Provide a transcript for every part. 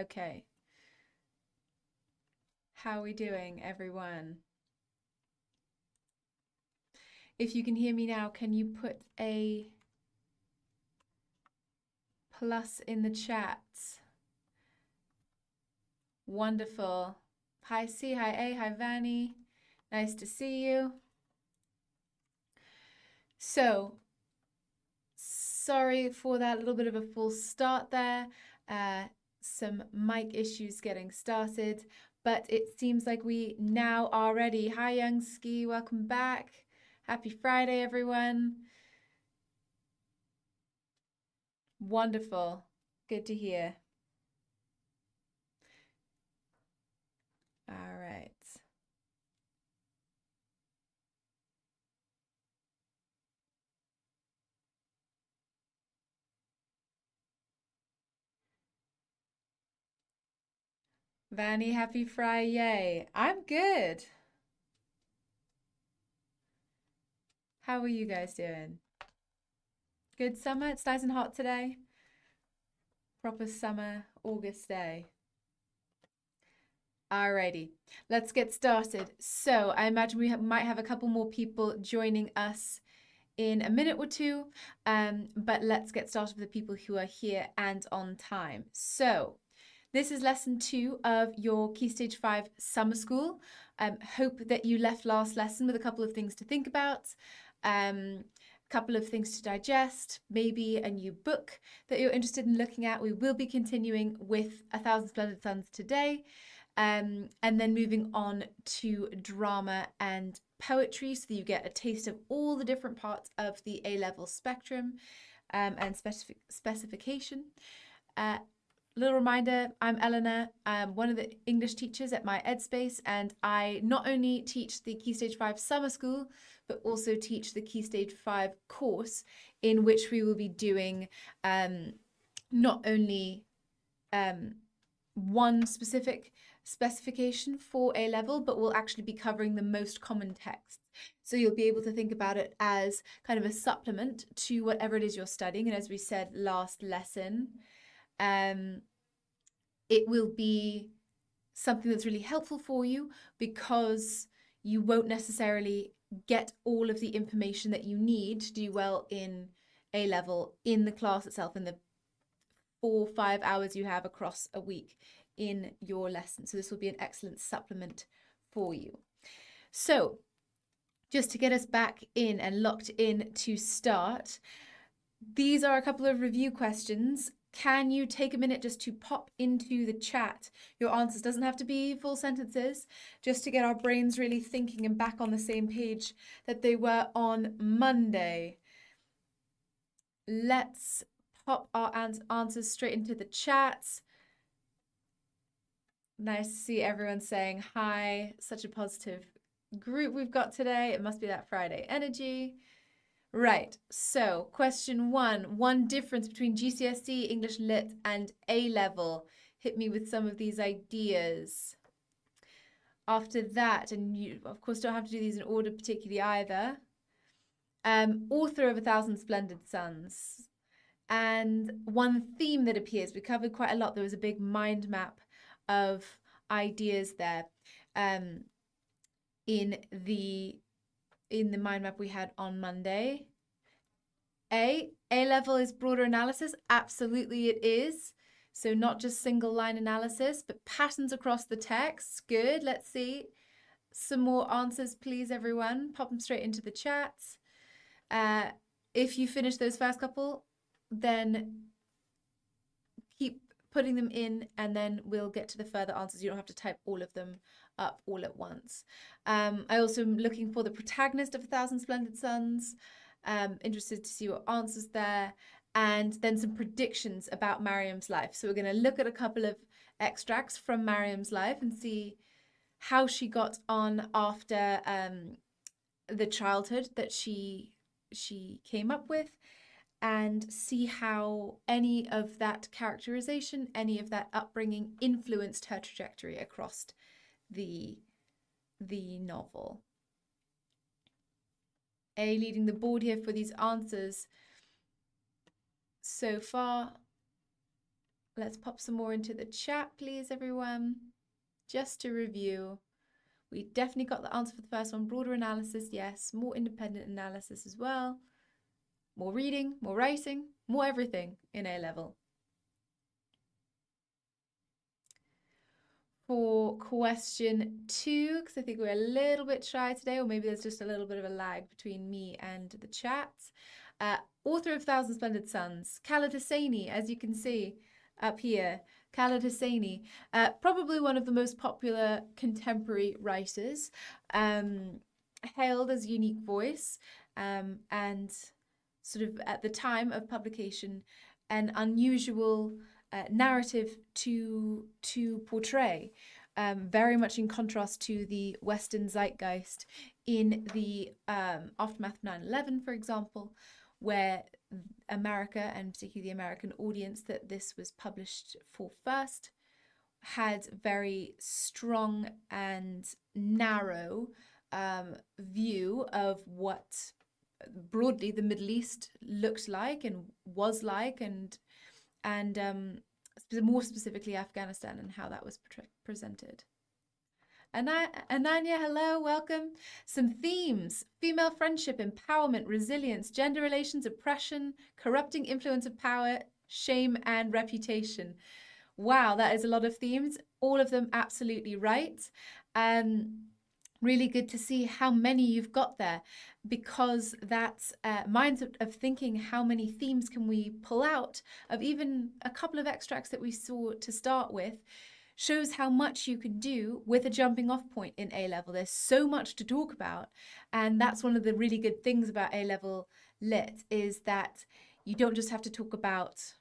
Okay. How are we doing, everyone? If you can hear me now, can you put a plus in the chat? Wonderful. Hi C, hi A, hi Vanny. Nice to see you. So, sorry for that little bit of a false start there. Some mic issues getting started, but it seems like we now are ready. Hi, Young Ski, welcome back. Happy Friday, everyone. Wonderful. Good to hear. All right. Vanny, happy Friday. I'm good. How are you guys doing? Good summer? It's nice and hot today. Proper summer August day. Alrighty, let's get started. So I imagine we might have a couple more people joining us in a minute or two, but let's get started with the people who are here and on time. So this is lesson 2 of your Key Stage 5 summer school. Hope that you left last lesson with a couple of things to think about, a couple of things to digest, maybe a new book that you're interested in looking at. We will be continuing with 1,000 Splendid Suns today. And then moving on to drama and poetry, so that you get a taste of all the different parts of the A-level spectrum and specification. Little reminder, I'm Eleanor. I'm one of the English teachers at my EdSpace, and I not only teach the Key Stage 5 summer school, but also teach the Key Stage 5 course, in which we will be doing not only one specific specification for A level, but we'll actually be covering the most common texts. So you'll be able to think about it as kind of a supplement to whatever it is you're studying. And as we said last lesson, it will be something that's really helpful for you, because you won't necessarily get all of the information that you need to do well in A level in the class itself, in the 4 or 5 hours you have across a week in your lesson. So this will be an excellent supplement for you. So just to get us back in and locked in to start, these are a couple of review questions. Can you take a minute just to pop into the chat your answers? Doesn't have to be full sentences, just to get our brains really thinking and back on the same page that they were on Monday. Let's pop our answers straight into the chat. Nice to see everyone saying hi. Such a positive group we've got today. It must be that Friday energy. Right, so question 1. One difference between GCSE, English Lit, and A-level. Hit me with some of these ideas. After that, and you of course don't have to do these in order particularly either, author of 1,000 Splendid Suns. And one theme that appears, we covered quite a lot. There was a big mind map of ideas there in the mind map we had on Monday. A-level is broader analysis. Absolutely it is. So not just single line analysis, but patterns across the text. Good. Let's see some more answers, please, everyone. Pop them straight into the chat. If you finish those first couple, then keep putting them in, and then we'll get to the further answers. You don't have to type all of them up all at once. I also am looking for the protagonist of 1,000 Splendid Suns. Interested to see what answers there, and then some predictions about Mariam's life. So we're going to look at a couple of extracts from Mariam's life and see how she got on after the childhood that she came up with, and see how any of that characterization, any of that upbringing influenced her trajectory across the novel. A leading the board here for these answers so far. Let's pop some more into the chat, please, everyone. Just to review, we definitely got the answer for the first one. Broader analysis, yes. More independent analysis as well. More reading, more writing, more everything in A level. For question 2, because I think we're a little bit shy today, or maybe there's just a little bit of a lag between me and the chat. Author of Thousand Splendid Suns, Khaled Hosseini, as you can see up here. Khaled Hosseini, probably one of the most popular contemporary writers, hailed as a unique voice, and sort of at the time of publication, an unusual narrative to portray, very much in contrast to the Western zeitgeist in the aftermath of 9/11, for example, where America, and particularly the American audience that this was published for first, had very strong and narrow view of what broadly the Middle East looked like and was like, and more specifically Afghanistan and how that was presented. Ananya, hello, welcome. Some themes: female friendship, empowerment, resilience, gender relations, oppression, corrupting influence of power, shame, and reputation. Wow, that is a lot of themes. All of them absolutely right. Really good to see how many you've got there, because that minds of thinking how many themes can we pull out of even a couple of extracts that we saw to start with shows how much you can do with a jumping off point in A level. There's so much to talk about, and that's one of the really good things about A level lit, is that you don't just have to talk about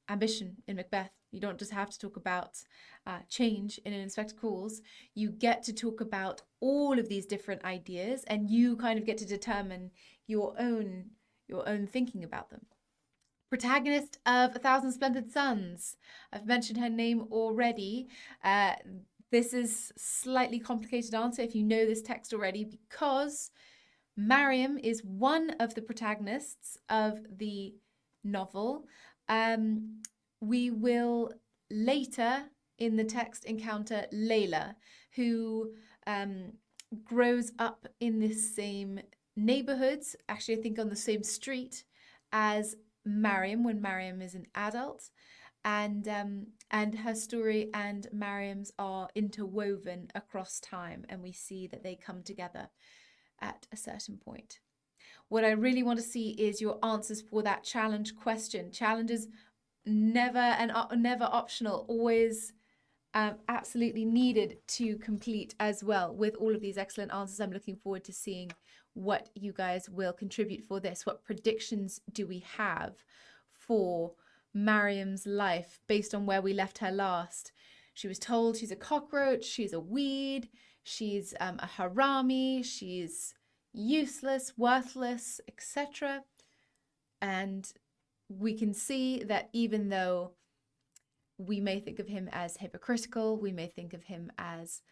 ambition in Macbeth. You don't just have to talk about change in an Inspector Calls. You get to talk about all of these different ideas, and you kind of get to determine your own thinking about them. Protagonist of A Thousand Splendid Suns. I've mentioned her name already. This is slightly complicated answer if you know this text already, because Mariam is one of the protagonists of the novel. We will later in the text encounter Layla, who grows up in this same neighborhood, actually I think on the same street as Mariam when Mariam is an adult, and her story and Mariam's are interwoven across time, and we see that they come together at a certain point. What I really want to see is your answers for that challenge question. Challenges never optional, always absolutely needed to complete as well. With all of these excellent answers, I'm looking forward to seeing what you guys will contribute for this. What predictions do we have for Mariam's life based on where we left her last? She was told she's a cockroach, she's a weed, she's a harami, she's useless, worthless, etc. And we can see that even though we may think of him as hypocritical, we may think of him as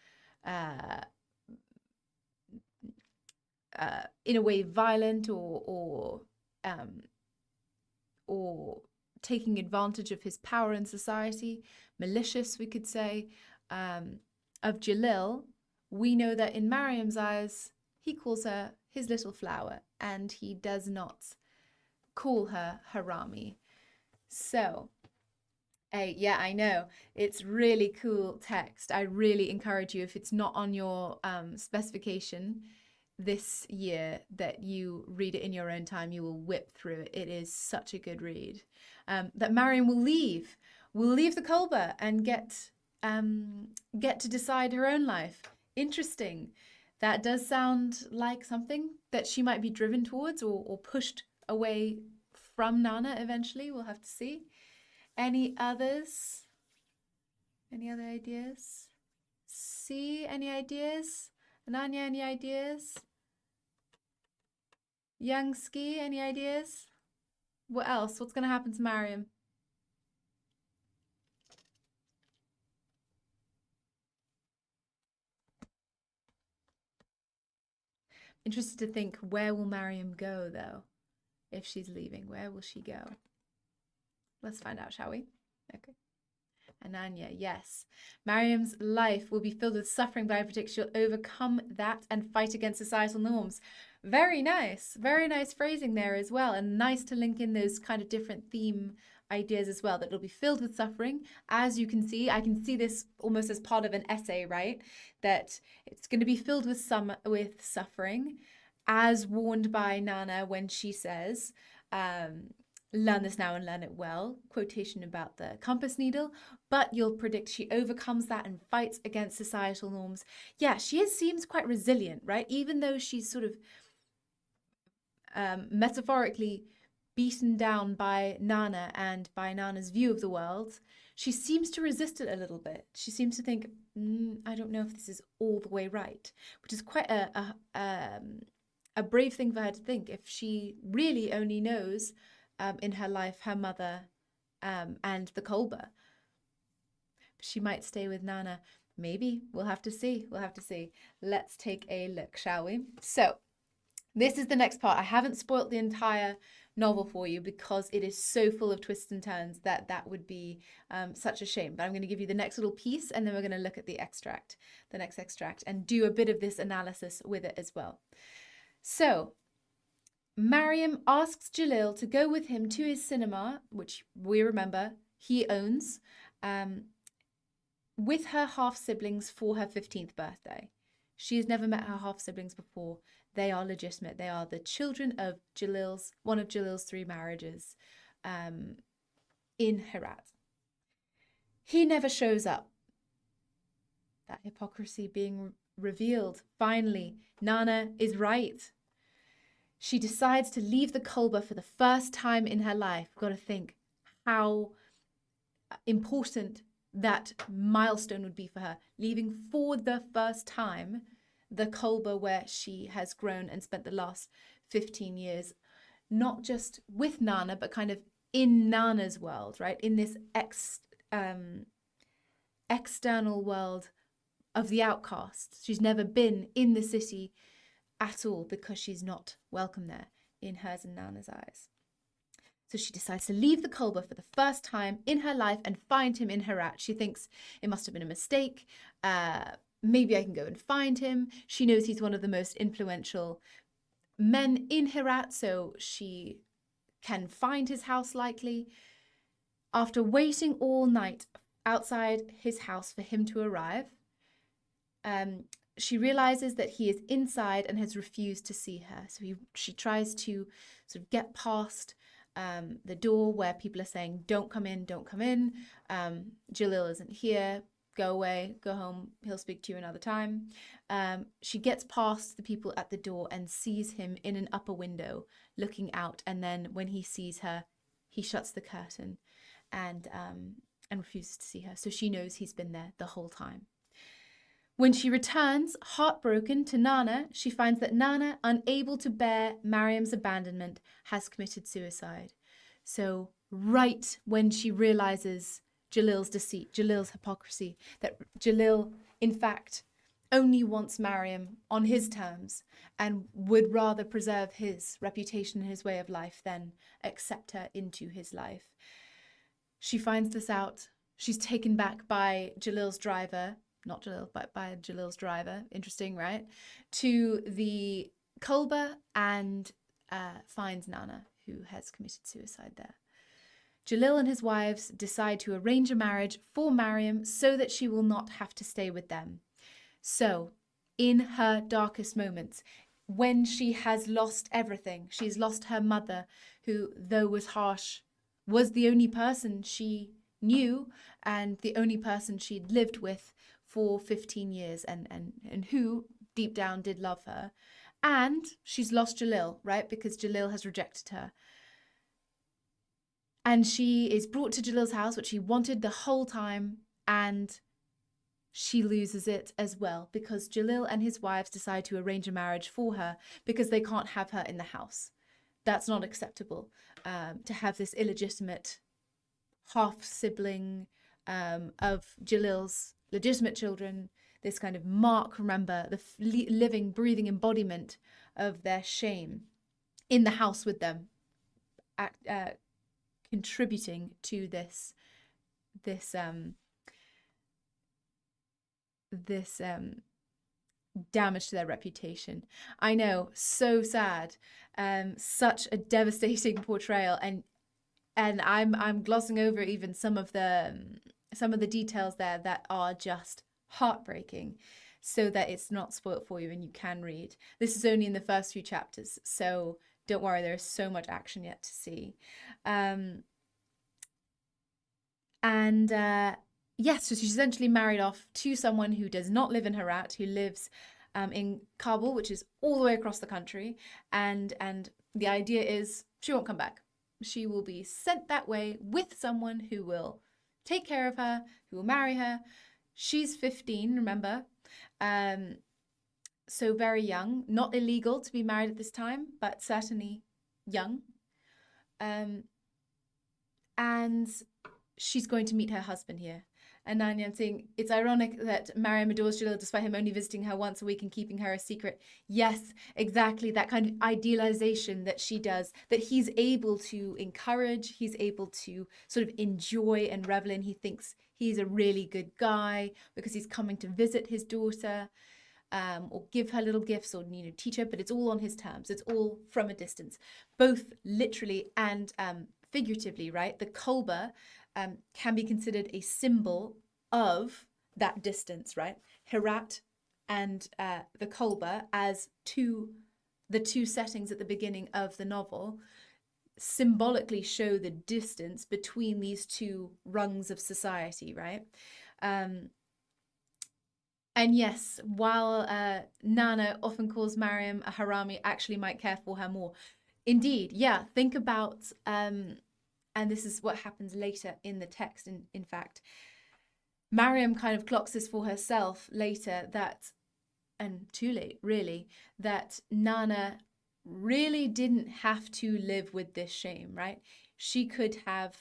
in a way violent or taking advantage of his power in society, malicious, we could say, of Jalil, we know that in Mariam's eyes, he calls her his little flower, and he does not call her harami. So, yeah, I know. It's really cool text. I really encourage you, if it's not on your specification this year, that you read it in your own time. You will whip through it. It is such a good read. That Mariam will leave the Kolba and get to decide her own life. Interesting. That does sound like something that she might be driven towards or pushed away from Nana eventually. We'll have to see. Any others? Any other ideas? See, any ideas? Ananya, any ideas? Young Ski, any ideas? What else? What's going to happen to Mariam? Interested to think, where will Mariam go, though? If she's leaving, where will she go? Let's find out, shall we? Okay. Ananya, yes. Mariam's life will be filled with suffering, but I predict she'll overcome that and fight against societal norms. Very nice. Very nice phrasing there as well. And nice to link in those kind of different theme ideas as well, that it'll be filled with suffering. As you can see, I can see this almost as part of an essay, right? That it's going to be filled with suffering, as warned by Nana when she says, learn this now and learn it well, quotation about the compass needle, but you'll predict she overcomes that and fights against societal norms. Yeah, seems quite resilient, right? Even though she's sort of metaphorically beaten down by Nana and by Nana's view of the world, she seems to resist it a little bit. She seems to think, I don't know if this is all the way right, which is quite a brave thing for her to think, if she really only knows in her life her mother and the Kolber. She might stay with Nana. Maybe. We'll have to see. We'll have to see. Let's take a look, shall we? So this is the next part. I haven't spoilt the entire novel for you because it is so full of twists and turns that would be such a shame. But I'm going to give you the next little piece, and then we're going to look at the next extract, and do a bit of this analysis with it as well. So Mariam asks Jalil to go with him to his cinema, which we remember he owns, with her half-siblings for her 15th birthday. She has never met her half-siblings before. They are legitimate. They are the children of one of Jalil's 3 marriages in Herat. He never shows up. That hypocrisy being revealed. Finally, Nana is right. She decides to leave the Kolber for the first time in her life. Got to think how important that milestone would be for her. Leaving for the first time the Kolber where she has grown and spent the last 15 years, not just with Nana, but kind of in Nana's world, right? In this external world of the outcasts. She's never been in the city at all because she's not welcome there in hers and Nana's eyes. So she decides to leave the Kolber for the first time in her life and find him in Herat. She thinks it must have been a mistake. Maybe I can go and find him. She knows he's one of the most influential men in Herat, so she can find his house likely. After waiting all night outside his house for him to arrive, she realizes that he is inside and has refused to see her. So she tries to sort of get past the door where people are saying, don't come in, don't come in. Jalil isn't here. Go away, go home. He'll speak to you another time. She gets past the people at the door and sees him in an upper window looking out. And then when he sees her, he shuts the curtain and refuses to see her. So she knows he's been there the whole time. When she returns, heartbroken, to Nana, she finds that Nana, unable to bear Mariam's abandonment, has committed suicide. So right when she realizes Jalil's deceit, Jalil's hypocrisy, that Jalil, in fact, only wants Mariam on his terms and would rather preserve his reputation and his way of life than accept her into his life. She finds this out. She's taken back by Jalil's driver, not Jalil, but by Jalil's driver, interesting, right, to the Kolber and finds Nana, who has committed suicide there. Jalil and his wives decide to arrange a marriage for Mariam so that she will not have to stay with them. So, in her darkest moments, when she has lost everything, she's lost her mother, who, though was harsh, was the only person she knew and the only person she'd lived with for 15 years and who deep down did love her. And she's lost Jalil, right? Because Jalil has rejected her. And she is brought to Jalil's house, which she wanted the whole time, and she loses it as well because Jalil and his wives decide to arrange a marriage for her because they can't have her in the house. That's not acceptable, to have this illegitimate half-sibling of Jalil's legitimate children, this kind of mark, remember, the living, breathing embodiment of their shame in the house with them, contributing to this this damage to their reputation. I know, so sad. Such a devastating portrayal, and I'm glossing over even some of the details there that are just heartbreaking, so that it's not spoilt for you and you can read. This is only in the first few chapters, so don't worry, there is so much action yet to see. Yes, so she's essentially married off to someone who does not live in Herat, who lives in Kabul, which is all the way across the country. And the idea is she won't come back. She will be sent that way with someone who will take care of her, who will marry her. She's 15, remember? So very young, not illegal to be married at this time, but certainly young. And she's going to meet her husband here. And Nanya saying, it's ironic that Mariam adores Jalil despite him only visiting her once a week and keeping her a secret. Yes, exactly. That kind of idealization that she does, that he's able to encourage, he's able to sort of enjoy and revel in. He thinks he's a really good guy because he's coming to visit his daughter, or give her little gifts, or teach her, but it's all on his terms. It's all from a distance, both literally and figuratively, right? The kolba can be considered a symbol of that distance, right? Herat and the kolba as the two settings at the beginning of the novel symbolically show the distance between these two rungs of society, right? And yes, while Nana often calls Mariam a harami, actually might care for her more. Indeed, yeah, think about... and this is what happens later in the text, in fact. Mariam kind of clocks this for herself later, that, and too late really, that Nana really didn't have to live with this shame, right? She could have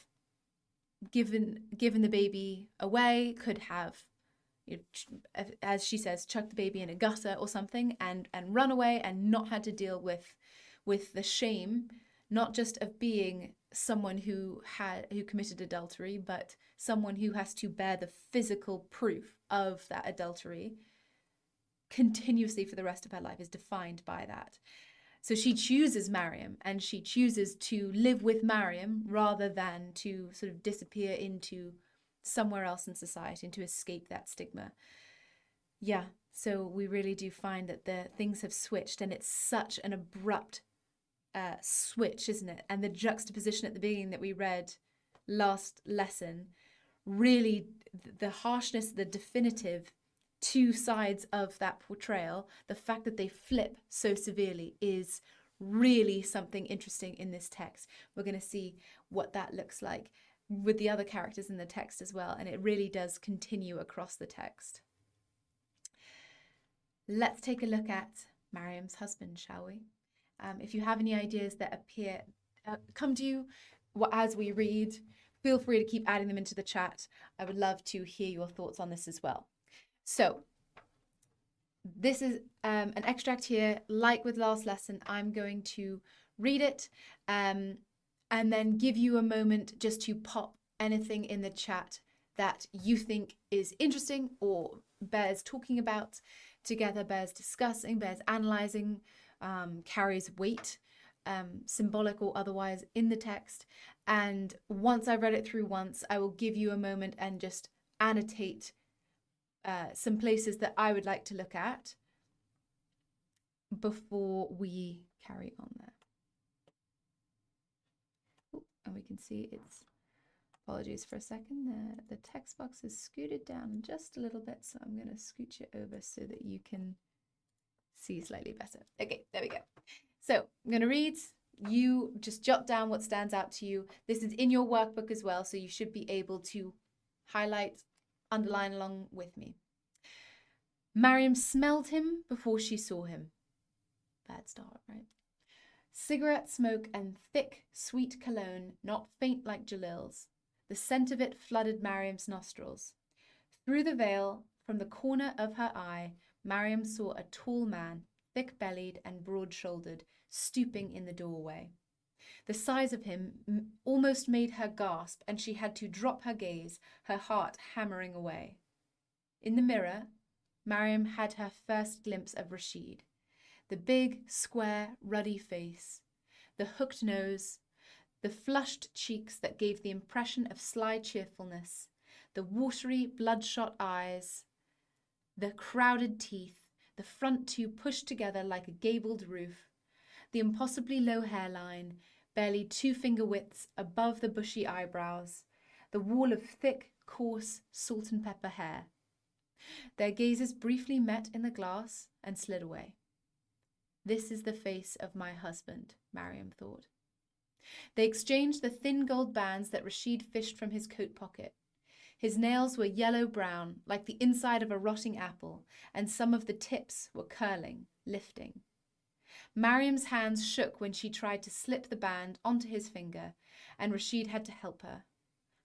given the baby away, could have, as she says, chucked the baby in a gutter or something and run away and not had to deal with the shame, not just of being someone who committed adultery, but someone who has to bear the physical proof of that adultery continuously for the rest of her life, is defined by that. So she chooses Mariam, and she chooses to live with Mariam rather than to sort of disappear into somewhere else in society and to escape that stigma. Yeah, so we really do find that the things have switched, and it's such an abrupt switch, isn't it? And the juxtaposition at the beginning that we read last lesson, really the harshness, the definitive two sides of that portrayal, the fact that they flip so severely is really something interesting in this text. We're going to see what that looks like with the other characters in the text as well, and it really does continue across the text. Let's take a look at Mariam's husband, shall we? If you have any ideas that come to you as we read, feel free to keep adding them into the chat. I would love to hear your thoughts on this as well. So this is an extract here. Like with last lesson, I'm going to read it and then give you a moment just to pop anything in the chat that you think is interesting or bears talking about together, bears discussing, bears analysing, carries weight, symbolic or otherwise, in the text. And once I've read it through once, I will give you a moment and just annotate some places that I would like to look at before we carry on there. Ooh, and we can see it's, apologies for a second, the text box is scooted down just a little bit, so I'm going to scooch it over so that you can see slightly better. Okay, there we go. So I'm going to read. You just jot down what stands out to you. This is in your workbook as well, so you should be able to highlight, underline along with me. Mariam smelled him before she saw him. Bad start, right? Cigarette smoke and thick, sweet cologne, not faint like Jalil's. The scent of it flooded Mariam's nostrils. Through the veil, from the corner of her eye, Mariam saw a tall man, thick-bellied and broad-shouldered, stooping in the doorway. The size of him almost made her gasp, and she had to drop her gaze, her heart hammering away. In the mirror, Mariam had her first glimpse of Rashid. The big, square, ruddy face, the hooked nose, the flushed cheeks that gave the impression of sly cheerfulness, the watery, bloodshot eyes, the crowded teeth, the front two pushed together like a gabled roof, the impossibly low hairline, barely 2 finger widths above the bushy eyebrows, the wall of thick, coarse, salt and pepper hair. Their gazes briefly met in the glass and slid away. This is the face of my husband, Mariam thought. They exchanged the thin gold bands that Rashid fished from his coat pocket. His nails were yellow-brown, like the inside of a rotting apple, and some of the tips were curling, lifting. Mariam's hands shook when she tried to slip the band onto his finger, and Rashid had to help her.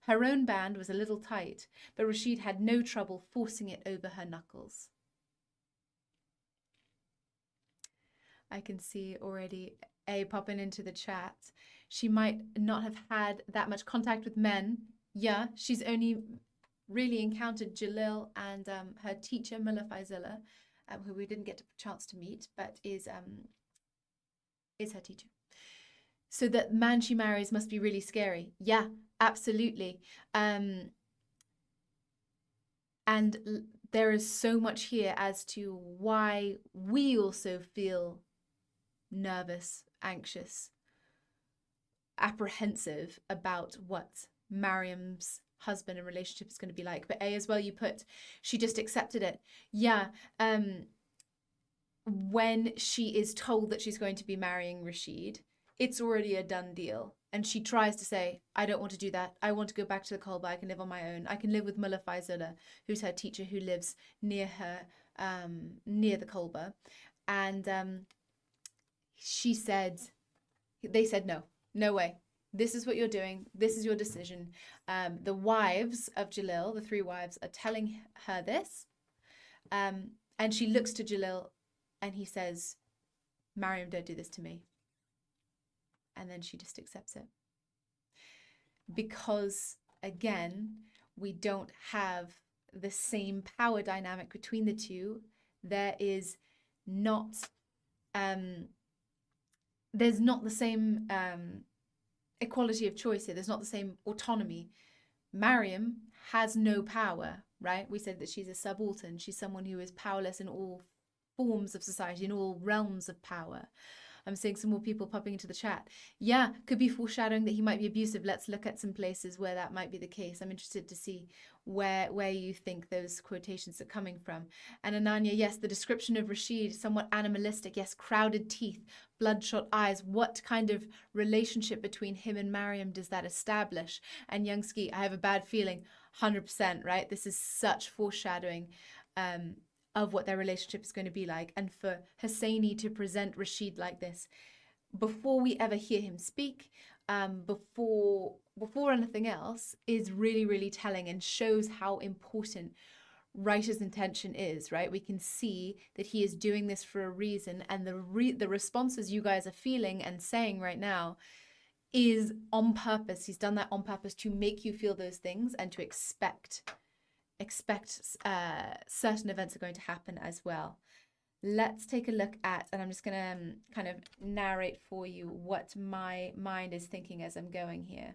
Her own band was a little tight, but Rashid had no trouble forcing it over her knuckles. I can see already A popping into the chat. She might not have had that much contact with men. Yeah, she's only really encountered Jalil and her teacher, Mullah Faizullah, who we didn't get a chance to meet, but is her teacher. So that man she marries must be really scary. Yeah, absolutely. And there is so much here as to why we also feel nervous, anxious, apprehensive about what Mariam's husband and relationship is going to be like. But A, as well, you put, she just accepted it. Yeah. When she is told that she's going to be marrying Rashid, it's already a done deal. And she tries to say, I don't want to do that. I want to go back to the Kolba. I can live on my own. I can live with Mullah Faizullah, who's her teacher, who lives near her, near the Kolba. And they said, no way. This is what you're doing. This is your decision. The wives of Jalil, the 3 wives, are telling her this. And she looks to Jalil and he says, Mariam, don't do this to me. And then she just accepts it. Because, again, we don't have the same power dynamic between the two. There is not, there's not the same equality of choice here. There's not the same autonomy. Mariam has no power, right? We said that she's a subaltern. She's someone who is powerless in all forms of society, in all realms of power. I'm seeing some more people popping into the chat. Yeah, could be foreshadowing that he might be abusive. Let's look at some places where that might be the case. I'm interested to see where you think those quotations are coming from. And Ananya, yes, the description of Rashid, somewhat animalistic. Yes, crowded teeth, bloodshot eyes. What kind of relationship between him and Mariam does that establish? And Youngski, I have a bad feeling, 100%, right? This is such foreshadowing of what their relationship is going to be like. And for Hosseini to present Rashid like this, before we ever hear him speak, before anything else, is really, really telling and shows how important writer's intention is, right? We can see that he is doing this for a reason, and the responses you guys are feeling and saying right now is on purpose. He's done that on purpose to make you feel those things and to expect certain events are going to happen as well. Let's take a look at, and I'm just going to kind of narrate for you what my mind is thinking as I'm going here.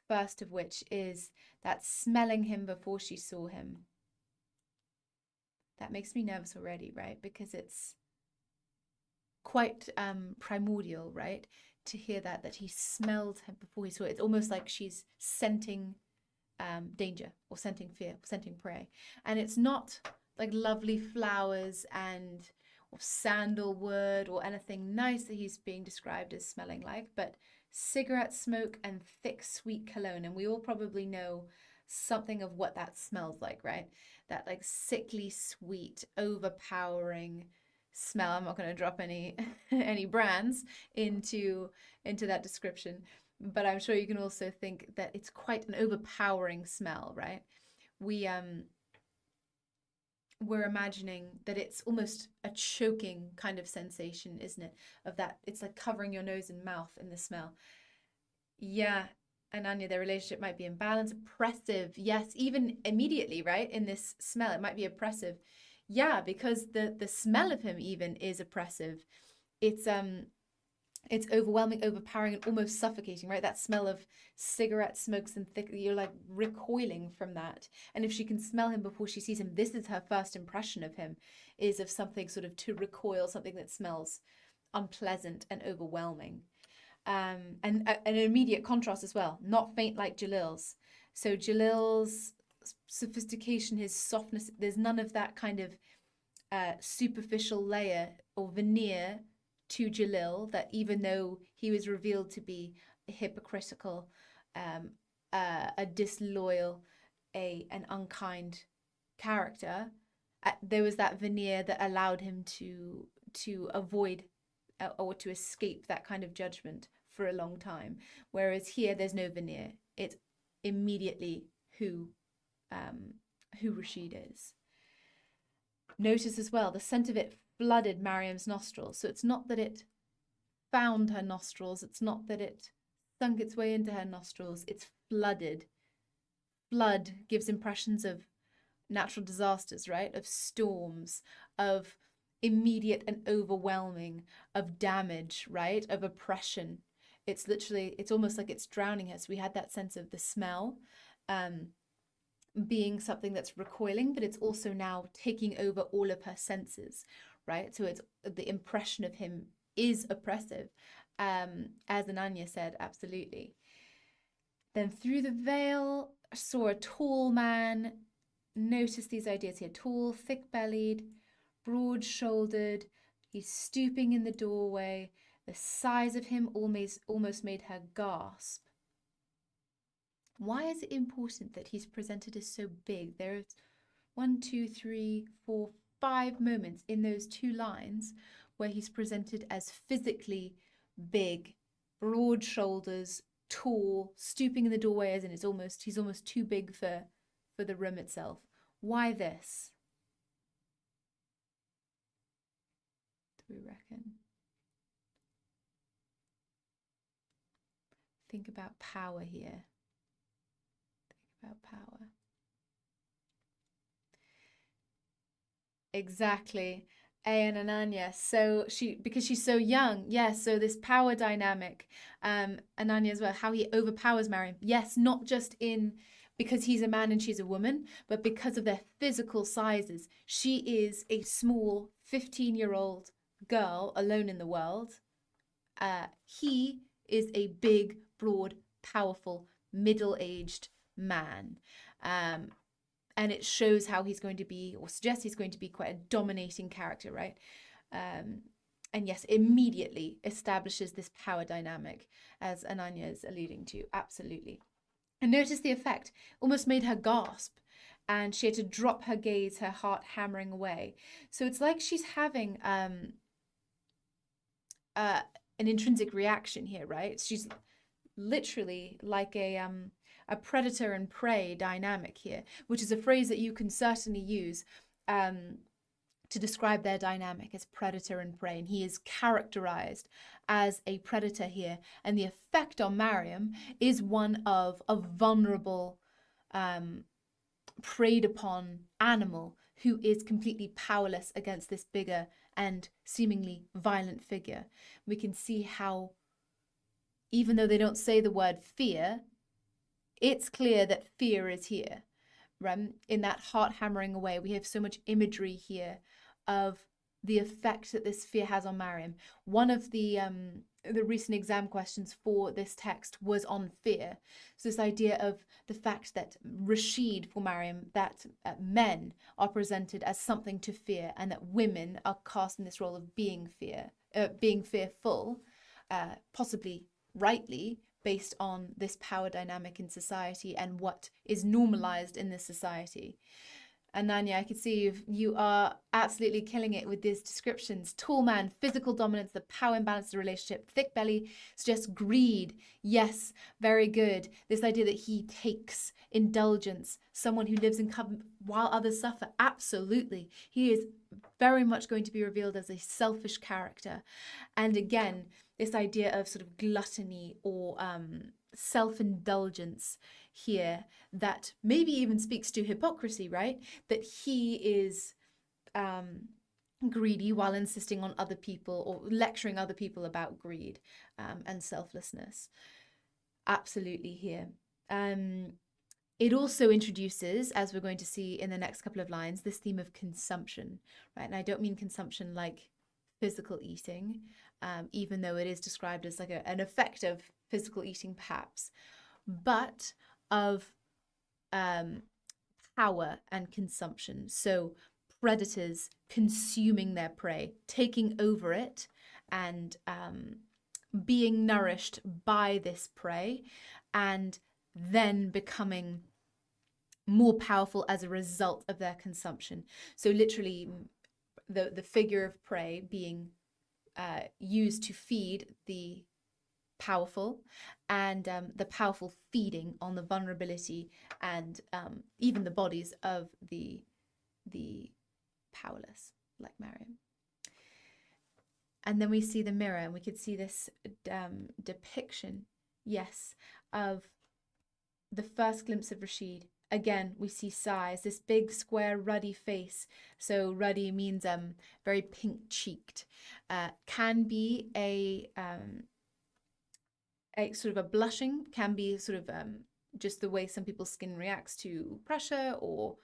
First of which is that smelling him before she saw him. That makes me nervous already, right? Because it's quite primordial, right? To hear that he smelled him before he saw it. It's almost like she's scenting danger or scenting fear, scenting prey. And it's not like lovely flowers and or sandalwood or anything nice that he's being described as smelling like, but cigarette smoke and thick sweet cologne. And we all probably know something of what that smells like, right? That like sickly sweet, overpowering smell. I'm not going to drop any brands into that description, but I'm sure you can also think that it's quite an overpowering smell, right? We're imagining that it's almost a choking kind of sensation, isn't it? Of that, it's like covering your nose and mouth in the smell. Yeah, and Anya, their relationship might be imbalanced, oppressive. Yes, even immediately, right? In this smell, it might be oppressive. Yeah, because the smell of him even is oppressive. It's overwhelming, overpowering, and almost suffocating, right? That smell of cigarette smokes and thick, you're like recoiling from that. And if she can smell him before she sees him, this is her first impression of him, is of something sort of to recoil, something that smells unpleasant and overwhelming. And an immediate contrast as well, not faint like Jalil's. So Jalil's sophistication, his softness, there's none of that kind of superficial layer or veneer to Jalil, that even though he was revealed to be a hypocritical, a disloyal, an unkind character, there was that veneer that allowed him to avoid or to escape that kind of judgment for a long time. Whereas here, there's no veneer. It's immediately who Rashid is. Notice as well, the scent of it flooded Mariam's nostrils. So it's not that it found her nostrils. It's not that it sunk its way into her nostrils. It's flooded. Flood gives impressions of natural disasters, right? Of storms, of immediate and overwhelming, of damage, right? Of oppression. It's literally, it's almost like it's drowning her. So we had that sense of the smell being something that's recoiling, but it's also now taking over all of her senses, right? So it's the impression of him is oppressive, as Ananya said, absolutely. Then through the veil, I saw a tall man. Notice these ideas here: tall, thick-bellied, broad-shouldered. He's stooping in the doorway. The size of him almost made her gasp. Why is it important that he's presented as so big? There's 1, 2, 3, 4, 5 moments in those 2 lines where he's presented as physically big, broad shoulders, tall, stooping in the doorway, as in he's almost too big for the room itself. Why this? Do we reckon? Think about power here. About power. Exactly. And Ananya. So because she's so young, yes. So this power dynamic, Ananya as well, how he overpowers Mariam. Yes, not just because he's a man and she's a woman, but because of their physical sizes. She is a small 15-year-old girl alone in the world. He is a big, broad, powerful, middle-aged man. And it shows how he's going to be, or suggests he's going to be, quite a dominating character, right? And yes, immediately establishes this power dynamic, as Ananya is alluding to. Absolutely. And notice the effect. Almost made her gasp. And she had to drop her gaze, her heart hammering away. So it's like she's having an intrinsic reaction here, right? She's literally like a predator and prey dynamic here, which is a phrase that you can certainly use to describe their dynamic as predator and prey. And he is characterized as a predator here. And the effect on Mariam is one of a vulnerable, preyed upon animal who is completely powerless against this bigger and seemingly violent figure. We can see how, even though they don't say the word fear, it's clear that fear is here. In that heart hammering away, we have so much imagery here of the effect that this fear has on Mariam. One of the recent exam questions for this text was on fear. So this idea of the fact that Rashid, for Mariam, that men are presented as something to fear, and that women are cast in this role of being fearful, possibly rightly, based on this power dynamic in society and what is normalized in this society. Ananya, I can see you are absolutely killing it with these descriptions. Tall man, physical dominance, the power imbalance of the relationship, thick belly suggests greed. Yes, very good. This idea that he takes indulgence, someone who lives in comfort while others suffer. Absolutely. He is very much going to be revealed as a selfish character. And again, this idea of sort of gluttony or self-indulgence here that maybe even speaks to hypocrisy, right? That he is greedy while insisting on other people or lecturing other people about greed and selflessness. Absolutely here. It also introduces, as we're going to see in the next couple of lines, this theme of consumption, right? And I don't mean consumption like physical eating, even though it is described as like an effect of physical eating perhaps, but of power and consumption. So predators consuming their prey, taking over it, and being nourished by this prey, and then becoming more powerful as a result of their consumption. So literally the figure of prey being used to feed the powerful, and the powerful feeding on the vulnerability and even the bodies of the powerless, like Mariam. And then we see the mirror, and we could see this depiction, yes, of the first glimpse of Rashid. Again, we see size, this big, square, ruddy face. So ruddy means very pink-cheeked. Can be a sort of a blushing, can be sort of just the way some people's skin reacts to pressure or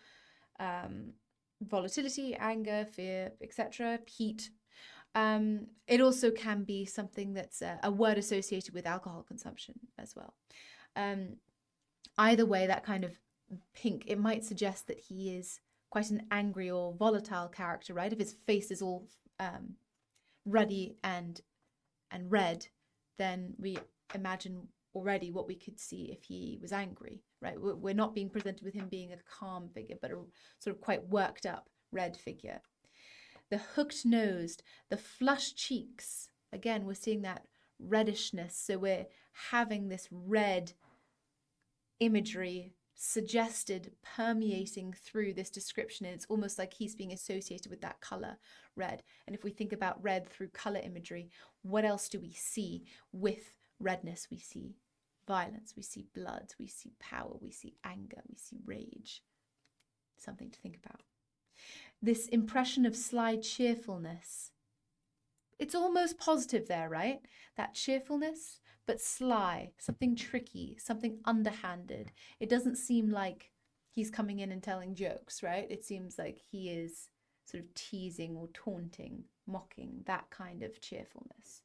volatility, anger, fear, etc., heat. It also can be something that's a word associated with alcohol consumption as well. Either way, that kind of pink, it might suggest that he is quite an angry or volatile character, right? If his face is all ruddy and red, then we imagine already what we could see if he was angry, right? We're not being presented with him being a calm figure, but a sort of quite worked up red figure. The hooked nosed, the flushed cheeks, again, we're seeing that reddishness. So we're having this red imagery suggested permeating through this description, and it's almost like he's being associated with that color red. And if we think about red through color imagery, what else do we see with redness? We see violence, we see blood, we see power, we see anger, we see rage. Something to think about. This impression of sly cheerfulness, it's almost positive there, right? That cheerfulness, but sly, something tricky, something underhanded. It doesn't seem like he's coming in and telling jokes, right? It seems like he is sort of teasing or taunting, mocking, that kind of cheerfulness.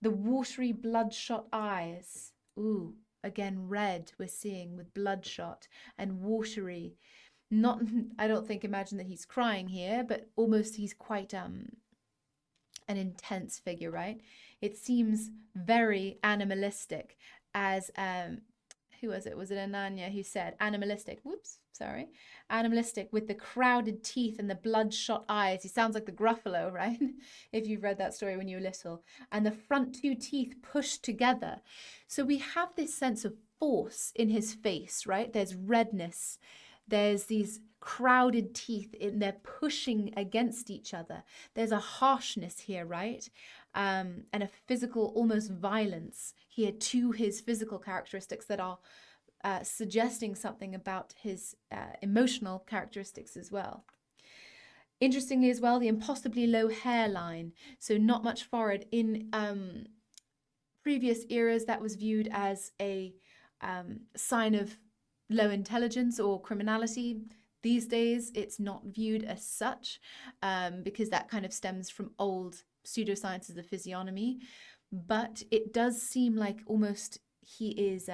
The watery, bloodshot eyes. Ooh, again, red we're seeing with bloodshot and watery. Not, I don't think, imagine that he's crying here, but almost he's quite an intense figure, right? It seems very animalistic, as who was it? Was it Ananya who said animalistic? Whoops, sorry. Animalistic with the crowded teeth and the bloodshot eyes. He sounds like the Gruffalo, right? If you've read that story when you were little. And the front two teeth pushed together. So we have this sense of force in his face, right? There's redness. There's these crowded teeth, and they're pushing against each other. There's a harshness here, right? And a physical, almost violence here to his physical characteristics that are suggesting something about his emotional characteristics as well. Interestingly as well, the impossibly low hairline, so not much forehead. In previous eras, that was viewed as a sign of low intelligence or criminality. These days, it's not viewed as such because that kind of stems from old pseudosciences of physiognomy. But it does seem like almost he is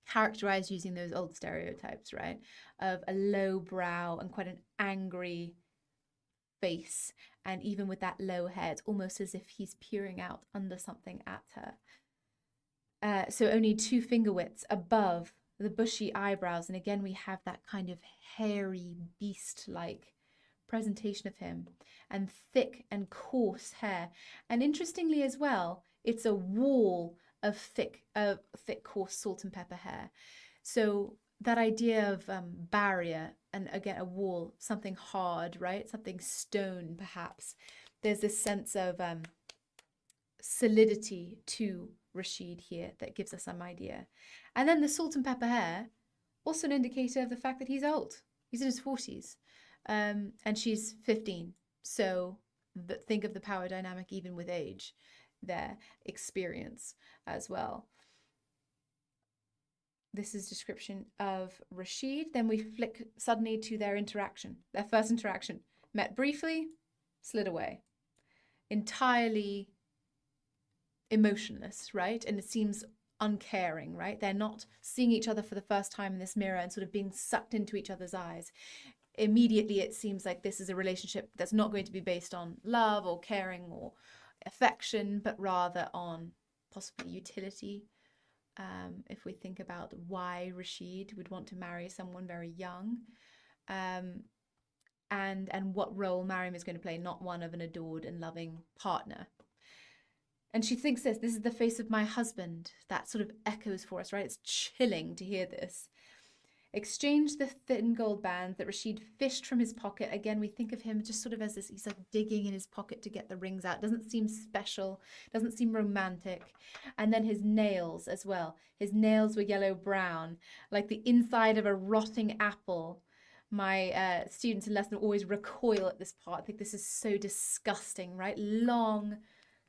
characterized using those old stereotypes, right? Of a low brow and quite an angry face. And even with that low hair, it's almost as if he's peering out under something at her. So only 2 finger widths above the bushy eyebrows, and again we have that kind of hairy beast-like presentation of him, and thick and coarse hair. And interestingly as well, it's a wall of thick coarse salt and pepper hair. So that idea of barrier, and again a wall, something hard, right? Something stone perhaps. There's this sense of solidity to Rashid here that gives us some idea. And then the salt and pepper hair, also an indicator of the fact that he's old. He's in his 40s. And she's 15. So think of the power dynamic even with age, their experience as well. This is description of Rashid. Then we flick suddenly to their interaction, their first interaction. Met briefly, slid away. Entirely emotionless, right? And it seems uncaring, right? They're not seeing each other for the first time in this mirror and sort of being sucked into each other's eyes. Immediately, it seems like this is a relationship that's not going to be based on love or caring or affection, but rather on possibly utility. If we think about why Rashid would want to marry someone very young, and what role Mariam is going to play, not one of an adored and loving partner. And she thinks this is the face of my husband. That sort of echoes for us, right? It's chilling to hear this. Exchanged the thin gold band that Rashid fished from his pocket. Again, we think of him just sort of as this, he's like digging in his pocket to get the rings out. Doesn't seem special, doesn't seem romantic. And then his nails as well. His nails were yellow-brown, like the inside of a rotting apple. My students in lesson always recoil at this part. I think this is so disgusting, right? Long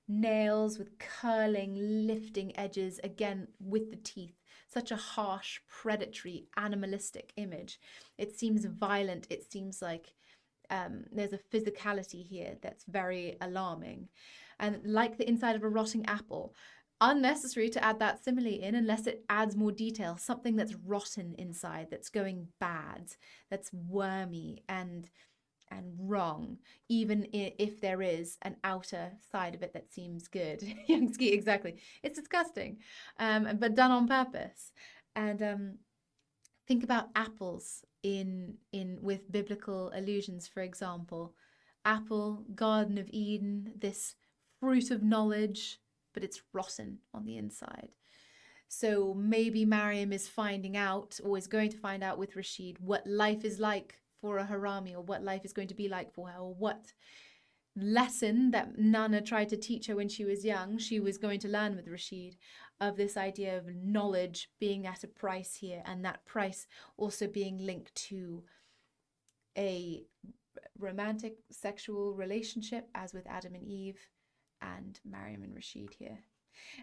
nails with curling, lifting edges, again with the teeth. Such a harsh, predatory, animalistic image. It seems violent. It seems like there's a physicality here that's very alarming. And like the inside of a rotting apple, unnecessary to add that simile in unless it adds more detail. Something that's rotten inside, that's going bad, that's wormy and wrong, even if there is an outer side of it that seems good. Young Ski, exactly. It's disgusting, but done on purpose. And think about apples in with biblical allusions, for example. Apple, Garden of Eden, this fruit of knowledge, but it's rotten on the inside. So maybe Mariam is finding out, or is going to find out with Rashid, what life is like for a harami, or what life is going to be like for her, or what lesson that Nana tried to teach her when she was young, she was going to learn with Rashid, of this idea of knowledge being at a price here, and that price also being linked to a romantic sexual relationship, as with Adam and Eve and Mariam and Rashid here.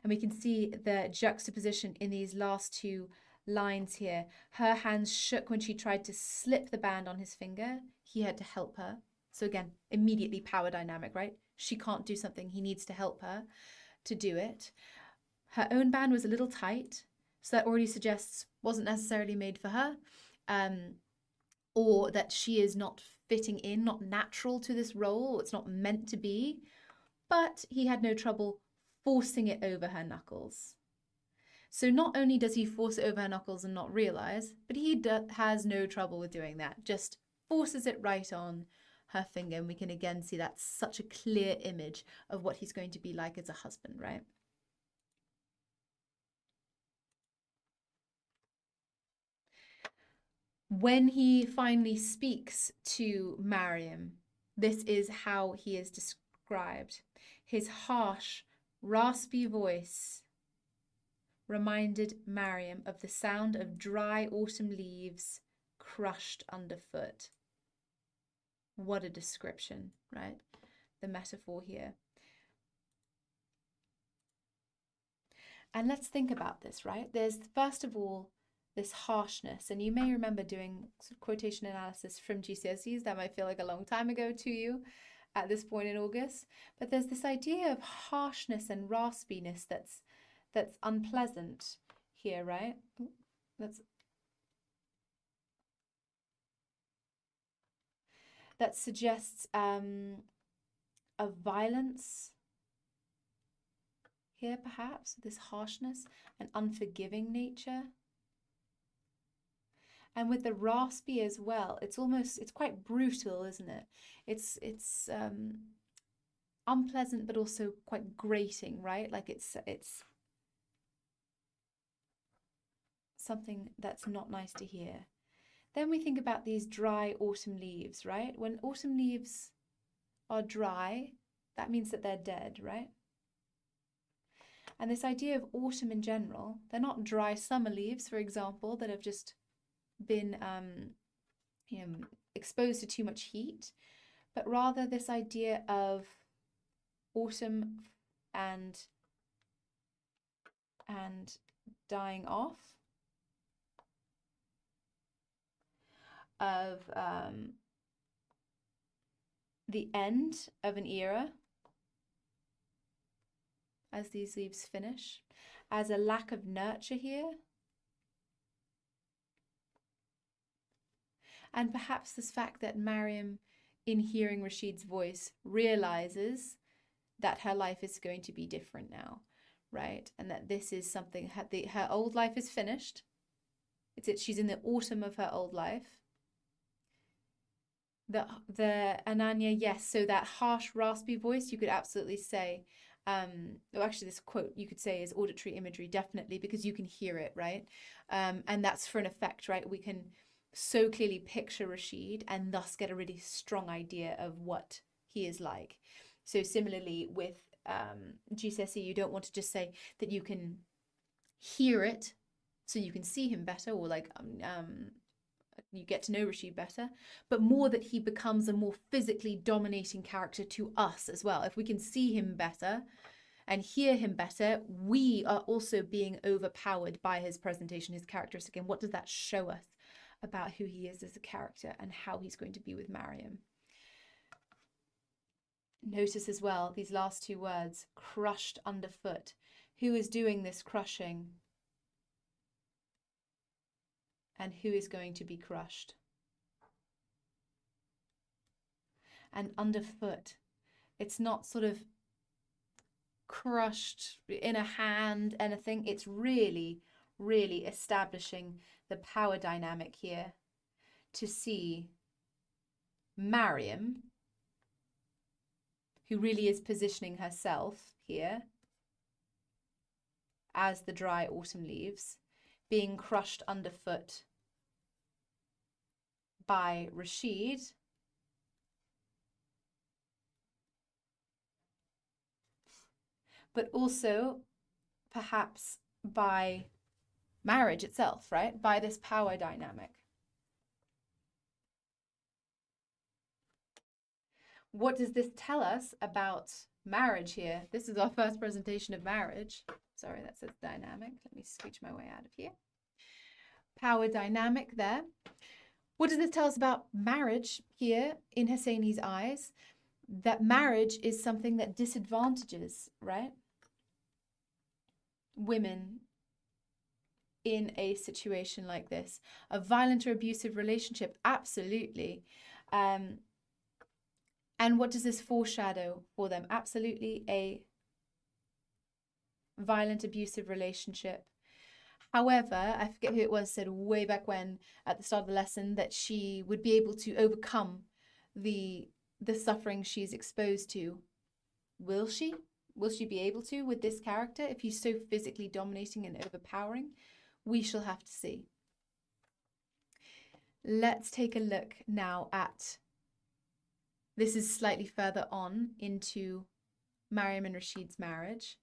And we can see the juxtaposition in these last two lines here. Her hands shook when she tried to slip the band on his finger. He had to help her. So again, immediately power dynamic, right? She can't do something. He needs to help her to do it. Her own band was a little tight, so that already suggests wasn't necessarily made for her, or that she is not fitting in, not natural to this role. It's not meant to be. But he had no trouble forcing it over her knuckles. So not only does he force it over her knuckles and not realize, but he has no trouble with doing that. Just forces it right on her finger. And we can again see that's such a clear image of what he's going to be like as a husband, right? When he finally speaks to Mariam, this is how he is described. His harsh, raspy voice reminded Mariam of the sound of dry autumn leaves crushed underfoot. What a description, right? The metaphor here. And let's think about this, right? There's, first of all, this harshness, and you may remember doing sort of quotation analysis from GCSEs. That might feel like a long time ago to you at this point in August, but there's this idea of harshness and raspiness that's unpleasant here, right? That suggests a violence here, perhaps, this harshness, an unforgiving nature. And with the raspy as well, it's quite brutal, isn't it? It's unpleasant, but also quite grating, right? Like it's something that's not nice to hear. Then we think about these dry autumn leaves, right? When autumn leaves are dry, that means that they're dead, right? And this idea of autumn in general, they're not dry summer leaves, for example, that have just been exposed to too much heat, but rather this idea of autumn and dying off, of the end of an era as these leaves finish, as a lack of nurture here. And perhaps this fact that Mariam, in hearing Rashid's voice, realizes that her life is going to be different now, right? And that this is something, her old life is finished. She's in the autumn of her old life. The Ananya, yes, so that harsh, raspy voice, you could absolutely say, actually this quote you could say is auditory imagery, definitely, because you can hear it, right? And that's for an effect, right? We can so clearly picture Rashid and thus get a really strong idea of what he is like. So similarly with GCSE, you don't want to just say that you can hear it so you can see him better, or like you get to know Rashid better, but more that he becomes a more physically dominating character to us as well. If we can see him better and hear him better, we are also being overpowered by his presentation, his characteristic. And what does that show us about who he is as a character and how he's going to be with Mariam? Notice as well these last two words, crushed underfoot. Who is doing this crushing? And who is going to be crushed? And underfoot, it's not sort of crushed in a hand, anything. It's really, really establishing the power dynamic here to see Mariam, who really is positioning herself here as the dry autumn leaves, being crushed underfoot by Rashid, but also perhaps by marriage itself, right? By this power dynamic. What does this tell us about marriage here? This is our first presentation of marriage. Sorry, that says dynamic. Let me scooch my way out of here. Power dynamic there. What does this tell us about marriage here in Hosseini's eyes? That marriage is something that disadvantages, right, women in a situation like this. A violent or abusive relationship, absolutely. And what does this foreshadow for them? Absolutely a violent, abusive relationship. However, I forget who it was said way back when at the start of the lesson that she would be able to overcome the suffering she's exposed to. Will she? Will she be able to with this character if he's so physically dominating and overpowering? We shall have to see. Let's take a look now at, this is slightly further on into Mariam and Rashid's marriage.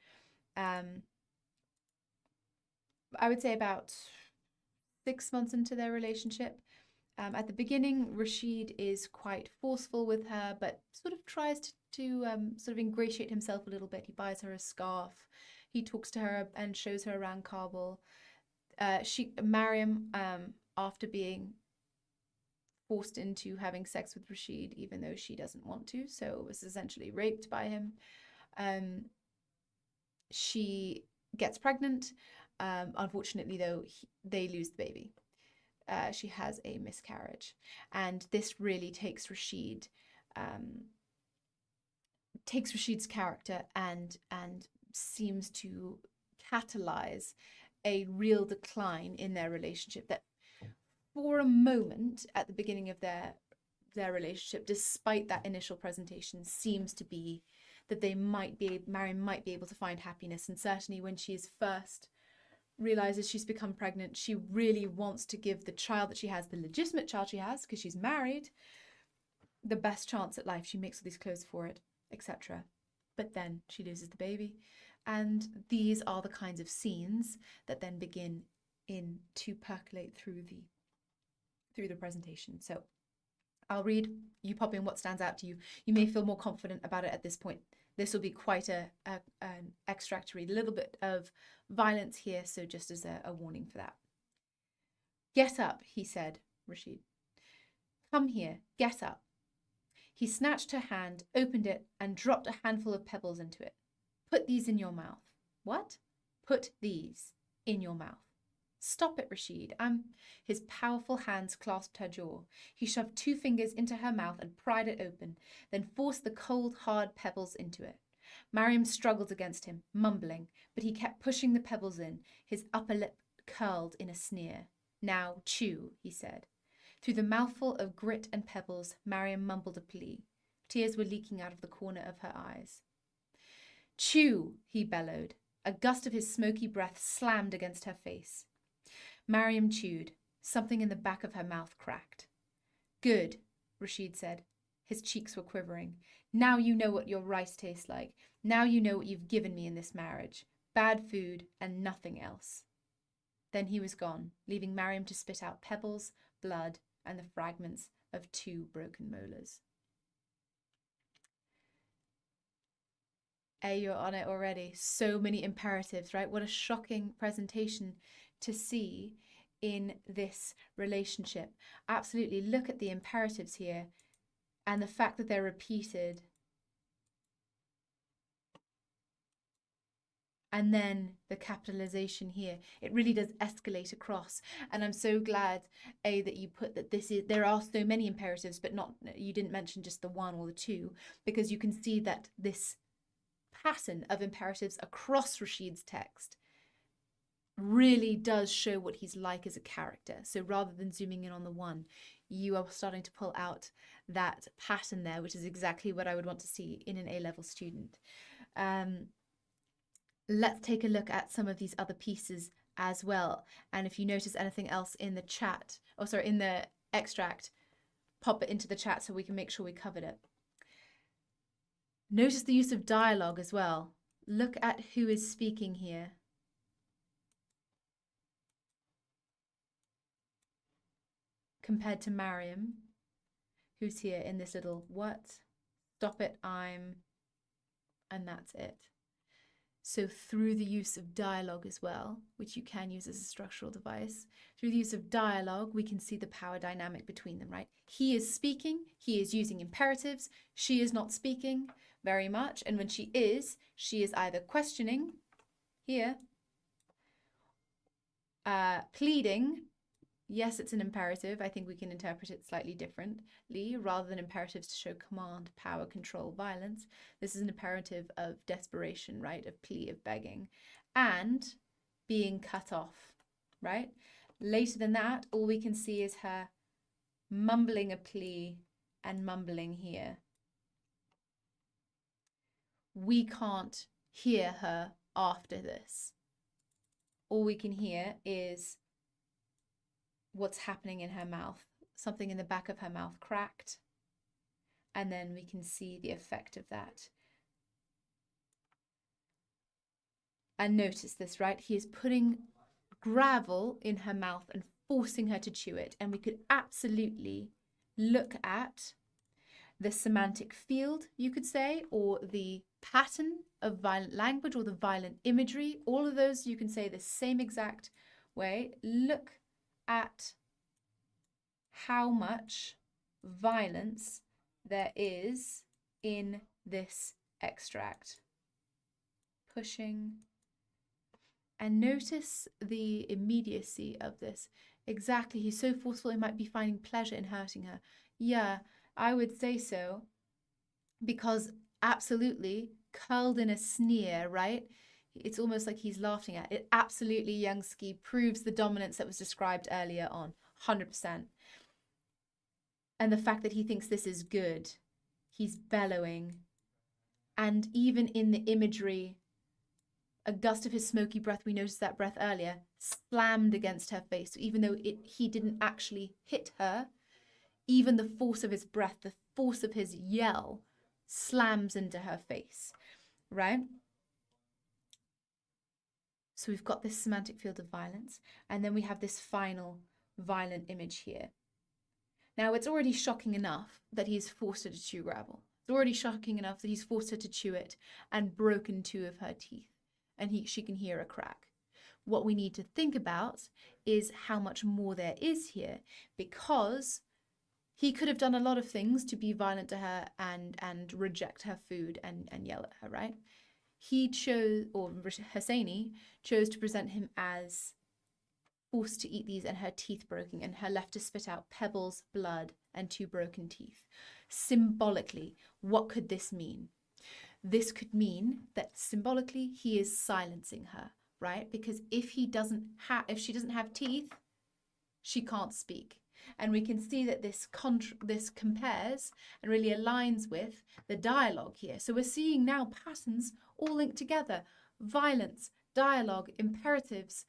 I would say about 6 months into their relationship. At the beginning, Rashid is quite forceful with her, but sort of tries to sort of ingratiate himself a little bit. He buys her a scarf. He talks to her and shows her around Kabul. Mariam, after being forced into having sex with Rashid, even though she doesn't want to, so was essentially raped by him, she gets pregnant. Unfortunately, though, they lose the baby. She has a miscarriage, and this really takes Rashid's character and seems to catalyze a real decline in their relationship. That for a moment at the beginning of their relationship, despite that initial presentation, seems to be that Mariam might be able to find happiness. And certainly when she is first realizes she's become pregnant, she really wants to give the child that she has, the legitimate child she has, because she's married, the best chance at life. She makes all these clothes for it, etc. But then she loses the baby, And these are the kinds of scenes that then begin to percolate through the presentation. So I'll read, you pop in what stands out to you. You may feel more confident about it at this point. This will be quite an extract to read, a little bit of violence here, so just as a warning for that. Get up, he said, Rashid. Come here, get up. He snatched her hand, opened it, and dropped a handful of pebbles into it. Put these in your mouth. What? Put these in your mouth. Stop it, Rashid. His powerful hands clasped her jaw. He shoved 2 fingers into her mouth and pried it open, then forced the cold, hard pebbles into it. Mariam struggled against him, mumbling, but he kept pushing the pebbles in, his upper lip curled in a sneer. Now chew, he said. Through the mouthful of grit and pebbles, Mariam mumbled a plea. Tears were leaking out of the corner of her eyes. Chew, he bellowed. A gust of his smoky breath slammed against her face. Mariam chewed. Something in the back of her mouth cracked. Good, Rashid said. His cheeks were quivering. Now you know what your rice tastes like. Now you know what you've given me in this marriage. Bad food and nothing else. Then he was gone, leaving Mariam to spit out pebbles, blood, and the fragments of 2 broken molars. You're on it already. So many imperatives, right? What a shocking presentation to see in this relationship. Absolutely. Look at the imperatives here and the fact that they're repeated. And then the capitalization here. It really does escalate across. And I'm so glad, that you put that there are so many imperatives, but you didn't mention just the 1 or the 2, because you can see that this pattern of imperatives across Rashid's text really does show what he's like as a character. So rather than zooming in on the 1, you are starting to pull out that pattern there, which is exactly what I would want to see in an A-level student. Let's take a look at some of these other pieces as well. And if you notice anything else in the chat, in the extract, pop it into the chat so we can make sure we covered it. Notice the use of dialogue as well. Look at who is speaking here. Compared to Mariam, who's here in this little what? Stop it, and that's it. So through the use of dialogue as well, which you can use as a structural device, through the use of dialogue, we can see the power dynamic between them, right? He is speaking, he is using imperatives, she is not speaking very much. And when she is either questioning, here, pleading. Yes, it's an imperative. I think we can interpret it slightly differently. Rather than imperatives to show command, power, control, violence, this is an imperative of desperation, right? Of plea, of begging, and being cut off, right? Later than that, all we can see is her mumbling a plea and mumbling here. We can't hear her after this. All we can hear is what's happening in her mouth. Something in the back of her mouth cracked. And then we can see the effect of that. And notice this, right? He is putting gravel in her mouth and forcing her to chew it. And we could absolutely look at the semantic field, you could say, or the pattern of violent language or the violent imagery. All of those you can say the same exact way. Look at how much violence there is in this extract. Pushing. And notice the immediacy of this. Exactly, he's so forceful he might be finding pleasure in hurting her. Yeah, I would say so. Because absolutely, curled in a sneer, right? It's almost like he's laughing at it. Absolutely, Youngski proves the dominance that was described earlier on. 100%. And the fact that he thinks this is good. He's bellowing. And even in the imagery, a gust of his smoky breath, we noticed that breath earlier, slammed against her face. So even though he didn't actually hit her, even the force of his breath, the force of his yell, slams into her face, right? So we've got this semantic field of violence, and then we have this final violent image here. Now, it's already shocking enough that he's forced her to chew gravel. It's already shocking enough that he's forced her to chew it and broken 2 of her teeth, and she can hear a crack. What we need to think about is how much more there is here, because he could have done a lot of things to be violent to her and reject her food and yell at her, right? He chose, or Hosseini chose to present him as forced to eat these and her teeth broken, and her left to spit out pebbles, blood, and 2 broken teeth. Symbolically, what could this mean? This could mean that symbolically he is silencing her, right? Because if she doesn't have teeth, she can't speak. And we can see that this compares and really aligns with the dialogue here. So we're seeing now patterns all linked together: violence, dialogue, imperatives,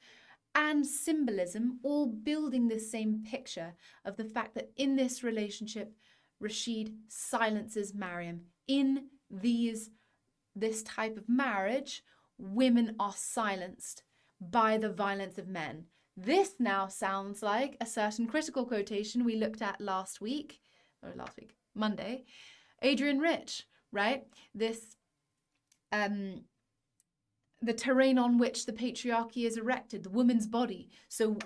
and symbolism, all building this same picture of the fact that in this relationship, Rashid silences Mariam. In this type of marriage, women are silenced by the violence of men. This now sounds like a certain critical quotation we looked at Monday, Adrian Rich, right? This, the terrain on which the patriarchy is erected, the woman's body. So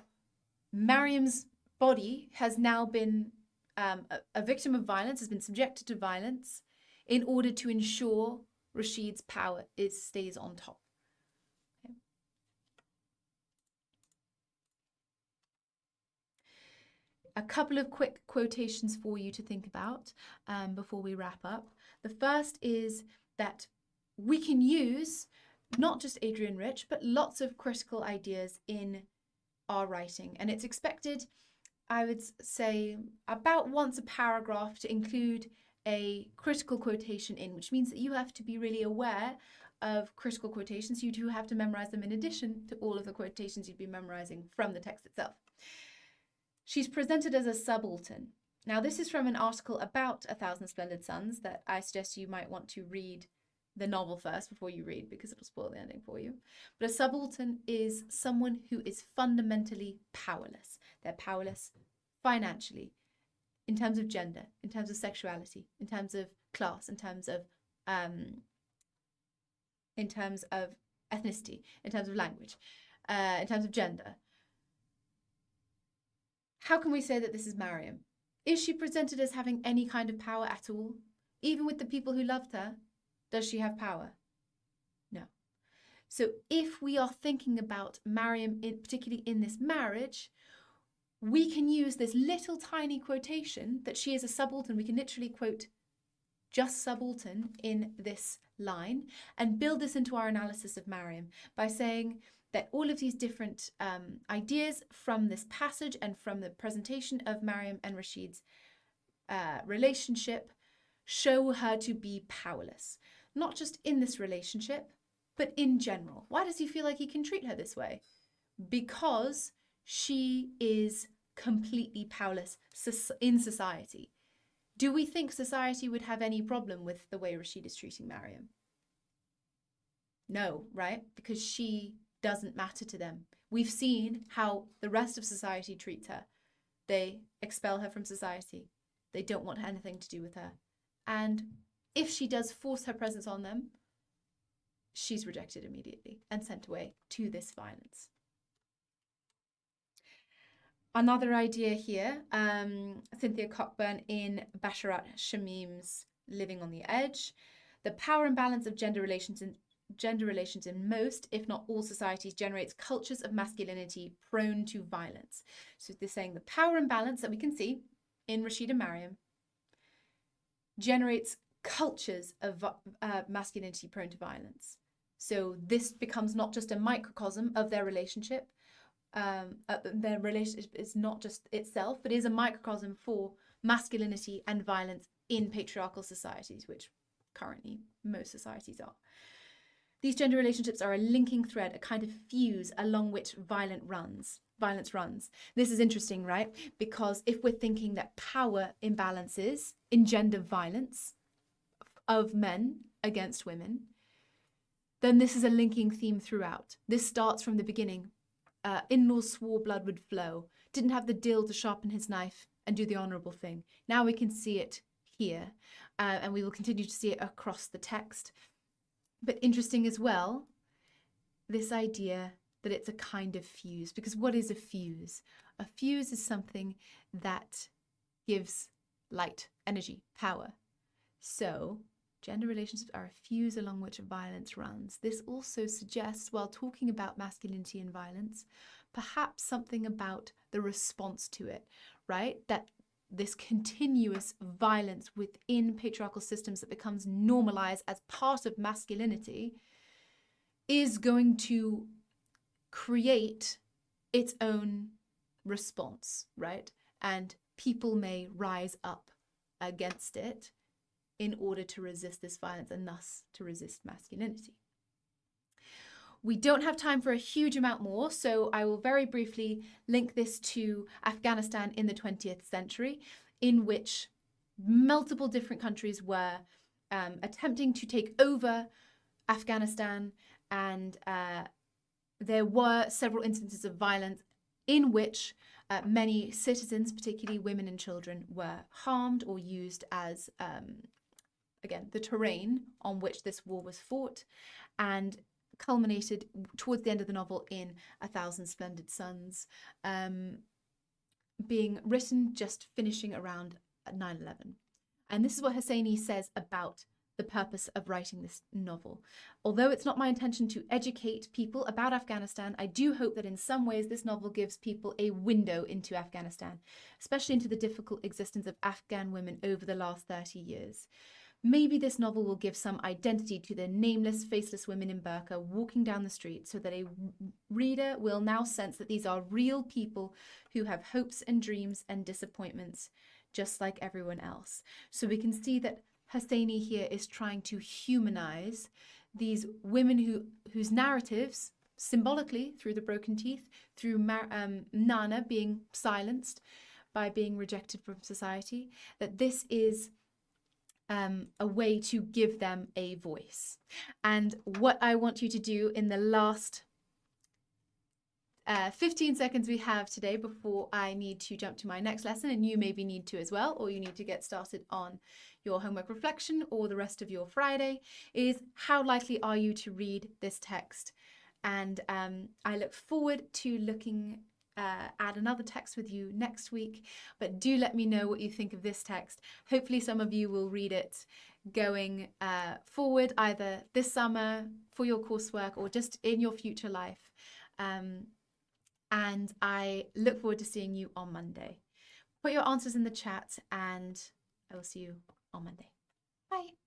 Mariam's body has now been a victim of violence, has been subjected to violence in order to ensure Rashid's power stays on top. Okay. A couple of quick quotations for you to think about before we wrap up. The first is that we can use not just Adrian Rich, but lots of critical ideas in our writing. And it's expected, I would say, about once a paragraph to include a critical quotation in, which means that you have to be really aware of critical quotations. You do have to memorize them in addition to all of the quotations you'd be memorizing from the text itself. She's presented as a subaltern. Now, this is from an article about A Thousand Splendid Suns that I suggest you might want to read the novel first before you read, because it'll spoil the ending for you. But a subaltern is someone who is fundamentally powerless. They're powerless financially, in terms of gender, in terms of sexuality, in terms of class, in terms of ethnicity, in terms of language, in terms of gender. How can we say that this is Mariam? Is she presented as having any kind of power at all? Even with the people who loved her, does she have power? No. So if we are thinking about Mariam, particularly in this marriage, we can use this little tiny quotation that she is a subaltern. We can literally quote just subaltern in this line and build this into our analysis of Mariam by saying that all of these different ideas from this passage and from the presentation of Mariam and Rashid's relationship show her to be powerless, not just in this relationship, but in general. Why does he feel like he can treat her this way? Because she is completely powerless in society. Do we think society would have any problem with the way Rashid is treating Mariam? No, right? Because she doesn't matter to them. We've seen how the rest of society treats her. They expel her from society. They don't want anything to do with her. And if she does force her presence on them, she's rejected immediately and sent away to this violence. Another idea here, Cynthia Cockburn in Basharat Shamim's Living on the Edge. The power imbalance of gender relations in most, if not all societies, generates cultures of masculinity prone to violence. So they're saying the power imbalance that we can see in Rashid and Mariam generates cultures of masculinity prone to violence. So this becomes not just a microcosm of their relationship. Their relationship is not just itself, but is a microcosm for masculinity and violence in patriarchal societies, which currently most societies are. These gender relationships are a linking thread, a kind of fuse along which violence runs. This is interesting, right? Because if we're thinking that power imbalances engender violence of men against women, then this is a linking theme throughout. This starts from the beginning. In-laws swore blood would flow, didn't have the dill to sharpen his knife and do the honourable thing. Now we can see it here, and we will continue to see it across the text. But interesting as well, this idea that it's a kind of fuse, because what is a fuse? A fuse is something that gives light, energy, power. So gender relationships are a fuse along which violence runs. This also suggests, while talking about masculinity and violence, perhaps something about the response to it, right? That this continuous violence within patriarchal systems that becomes normalized as part of masculinity is going to create its own response, right? And people may rise up against it in order to resist this violence and thus to resist masculinity. We don't have time for a huge amount more, so I will very briefly link this to Afghanistan in the 20th century, in which multiple different countries were attempting to take over Afghanistan, and there were several instances of violence in which many citizens, particularly women and children, were harmed or used as, again, the terrain on which this war was fought, and culminated towards the end of the novel in A Thousand Splendid Suns, being written just finishing around 9/11. And this is what Hosseini says about the purpose of writing this novel. Although it's not my intention to educate people about Afghanistan, I do hope that in some ways this novel gives people a window into Afghanistan, especially into the difficult existence of Afghan women over the last 30 years. Maybe this novel will give some identity to the nameless, faceless women in burqa walking down the street, so that a reader will now sense that these are real people who have hopes and dreams and disappointments, just like everyone else. So we can see that Hosseini here is trying to humanize these women whose narratives, symbolically through the broken teeth, through Nana being silenced by being rejected from society, that this is a way to give them a voice. And what I want you to do in the last 15 seconds we have today before I need to jump to my next lesson, and you maybe need to as well, or you need to get started on your homework reflection or the rest of your Friday, is how likely are you to read this text? And I look forward to looking at another text with you next week, but do let me know what you think of this text. Hopefully some of you will read it going forward, either this summer for your coursework or just in your future life. And I look forward to seeing you on Monday. Put your answers in the chat and I will see you on Monday. Bye.